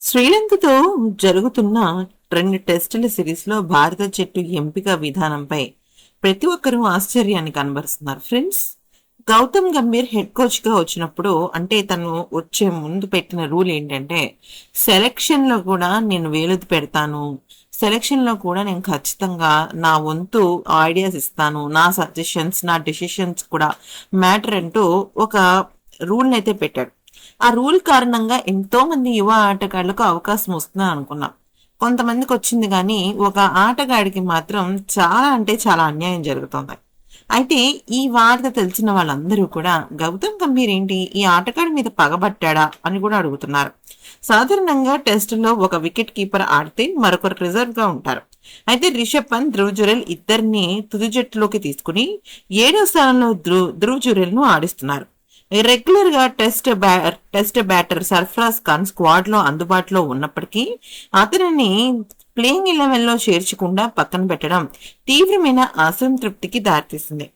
శ్రీలంకతో జరుగుతున్న 2 టెస్టుల సిరీస్లో భారత జట్టు ఎంపిక విధానంపై ప్రతి ఒక్కరూ ఆశ్చర్యాన్ని కనబరుస్తున్నారు. Friends, Gautam Gambhir head coach గా వచ్చినప్పుడు అంటే తను వచ్చే ముందు పెట్టిన రూల్ ఏంటంటే సెలక్షన్ లో కూడా నేను వేలుది పెడతాను, సెలక్షన్ లో కూడా నేను ఖచ్చితంగా నా వంతు ఐడియాస్ ఇస్తాను, నా సజెషన్స్ నా డిసిషన్స్ కూడా మ్యాటర్ అంటూ ఒక రూల్ అయితే పెట్టాడు. ఆ రూల్ కారణంగా ఎంతో మంది యువ ఆటగాళ్లకు అవకాశం వస్తుందని అనుకున్నాం. కొంతమందికి వచ్చింది, కానీ ఒక ఆటగాడికి మాత్రం చాలా అంటే చాలా అన్యాయం జరుగుతుంది. అయితే ఈ వార్త తెలిసిన వాళ్ళందరూ కూడా గౌతమ్ గంభీర్ ఏంటి ఈ ఆటగాడి మీద పగబట్టాడా అని కూడా అడుగుతున్నారు. సాధారణంగా టెస్టులో ఒక వికెట్ కీపర్ ఆడితే మరొకరు రిజర్వ్ గా ఉంటారు. అయితే రిషబ్ పంత్, ధ్రువ్ జురెల్ ఇద్దరిని తుది జట్టులోకి తీసుకుని 7వ స్థానంలో ధ్రువ్ జురెల్ ను ఆడిస్తున్నారు. రెగ్యులర్ గా test batter Sarfaraz Khan squad లో అందుబాటులో ఉన్నప్పటికీ అతనిని ప్లేయింగ్ 11 లో చేర్చకుండా పక్కన పెట్టడం తీవ్రమైన అసంతృప్తికి దారితీసింది.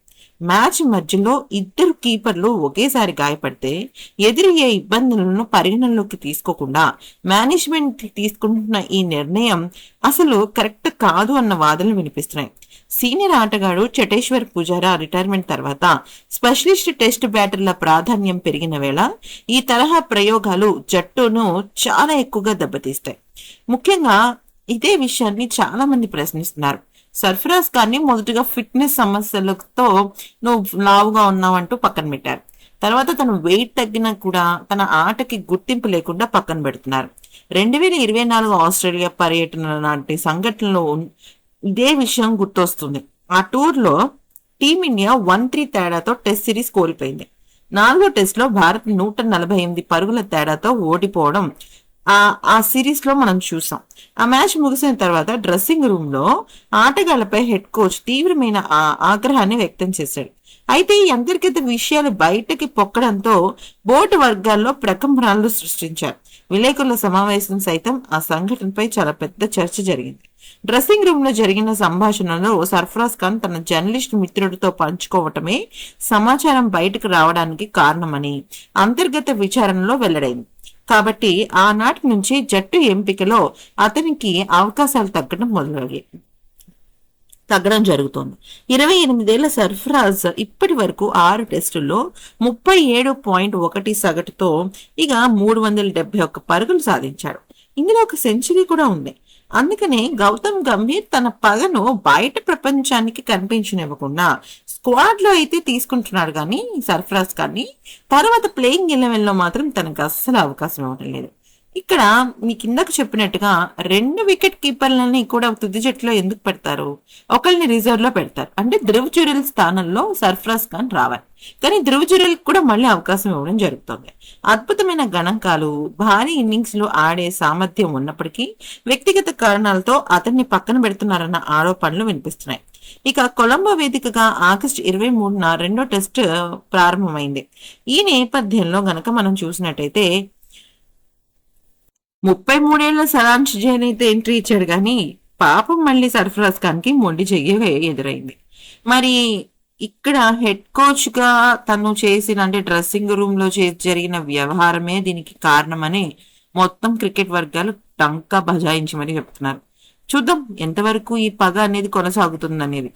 మ్యాచ్ మధ్యలో ఇద్దరు కీపర్లు ఒకేసారి గాయపడితే ఎదురయ్యే ఇబ్బందులను పరిగణనలోకి తీసుకోకుండా మేనేజ్మెంట్ తీసుకుంటున్న ఈ నిర్ణయం అసలు కరెక్ట్ కాదు అన్న వాదనలు వినిపిస్తున్నాయి. సీనియర్ ఆటగాడు చటేశ్వర్ పుజారా రిటైర్మెంట్ తర్వాత స్పెషలిస్ట్ టెస్ట్ బ్యాటర్ల ప్రాధాన్యం పెరిగిన వేళ ఈ తరహా ప్రయోగాలు జట్టును చాలా ఎక్కువగా దెబ్బతీస్తాయి. ముఖ్యంగా ఇదే విషయాన్ని చాలా మంది ప్రశ్నిస్తున్నారు. సర్ఫరాజ్ ఖాన్ని మొదటగా ఫిట్నెస్ సమస్యలతో నువ్వు లావుగా ఉన్నావంటూ పక్కన పెట్టారు. తర్వాత తను వెయిట్ తగ్గినా కూడా తన ఆటకి గుర్తింపు లేకుండా పక్కన పెడుతున్నారు. 2024 ఆస్ట్రేలియా పర్యటన నాటి సంఘటనలో ఇదే విషయం గుర్తొస్తుంది. ఆ టూర్ లో టీమిండియా 1-3 తేడాతో టెస్ట్ సిరీస్ కోల్పోయింది. 4వ టెస్ట్ లో భారత్ 148 పరుగుల తేడాతో ఓడిపోవడం ఆ సిరీస్ లో మనం చూసాం. ఆ మ్యాచ్ ముగిసిన తర్వాత డ్రెస్సింగ్ రూమ్ లో ఆటగాళ్లపై హెడ్ కోచ్ తీవ్రమైన ఆగ్రహాన్ని వ్యక్తం చేశాడు. అయితే ఈ అంతర్గత విషయాలు బయటకి పొక్కడంతో బోర్డు వర్గాల్లో ప్రకంపనలు సృష్టించారు. విలేకరుల సమావేశం సైతం ఆ సంఘటనపై చాలా పెద్ద చర్చ జరిగింది. డ్రెస్సింగ్ రూమ్ లో జరిగిన సంభాషణలో సర్ఫరాజ్ ఖాన్ తన జర్నలిస్ట్ మిత్రుడితో పంచుకోవటమే సమాచారం బయటకు రావడానికి కారణమని అంతర్గత విచారణలో వెల్లడైంది. కాబట్టి ఆనాటి నుంచి జట్టు ఎంపికలో అతనికి అవకాశాలు తగ్గడం జరుగుతోంది. 28 ఏళ్ల సర్ఫరాజ్ ఇప్పటి వరకు 6 టెస్టుల్లో 37.1 సగటుతో 371 పరుగులు సాధించాడు. ఇందులో ఒక సెంచరీ కూడా ఉంది. అందుకనే గౌతమ్ గంభీర్ తన పగను బయట ప్రపంచానికి కనిపించనివ్వకుండా స్క్వాడ్ లో అయితే తీసుకుంటున్నాడు, కానీ సర్ఫరాజ్ కానీ తర్వాత ప్లేయింగ్ 11 లో మాత్రం తనకు అస్సలు అవకాశం ఇవ్వడం లేదు. ఇక్కడ మీ కిందకు చెప్పినట్టుగా 2 వికెట్ కీపర్లని కూడా తుది జట్టులో ఎందుకు పెడతారు? ఒకరిని రిజర్వ్ లో పెడతారు. అంటే ధ్రువ్ జురెల్ స్థానంలో సర్ఫరాజ్ ఖాన్ రావాలి, కానీ ధ్రువ్ జురెల్ కూడా మళ్ళీ అవకాశం ఇవ్వడం జరుగుతుంది. అద్భుతమైన గణాంకాలు, భారీ ఇన్నింగ్స్ లో ఆడే సామర్థ్యం ఉన్నప్పటికీ వ్యక్తిగత కారణాలతో అతన్ని పక్కన పెడుతున్నారన్న ఆరోపణలు వినిపిస్తున్నాయి. కొలంబో వేదికగా ఆగస్టు 23న 2వ టెస్ట్ ప్రారంభమైంది. ఈ నేపథ్యంలో గనక మనం చూసినట్టయితే 33 ఏళ్ల సలాంష్ జైన్ అయితే ఎంట్రీ ఇచ్చాడు, కానీ పాపం మళ్ళీ సర్ఫరాజ్ ఖాన్ కి మొండి చెయ్యి ఎదురైంది. మరి ఇక్కడ హెడ్ కోచ్ గా తను చేసిన అంటే డ్రెస్సింగ్ రూమ్ లో జరిగిన వ్యవహారమే దీనికి కారణమని మొత్తం క్రికెట్ వర్గాలు టంకా బజాయించి మరి చెప్తున్నారు. చూద్దాం ఎంతవరకు ఈ పగ అనేది కొనసాగుతుంది అనేది.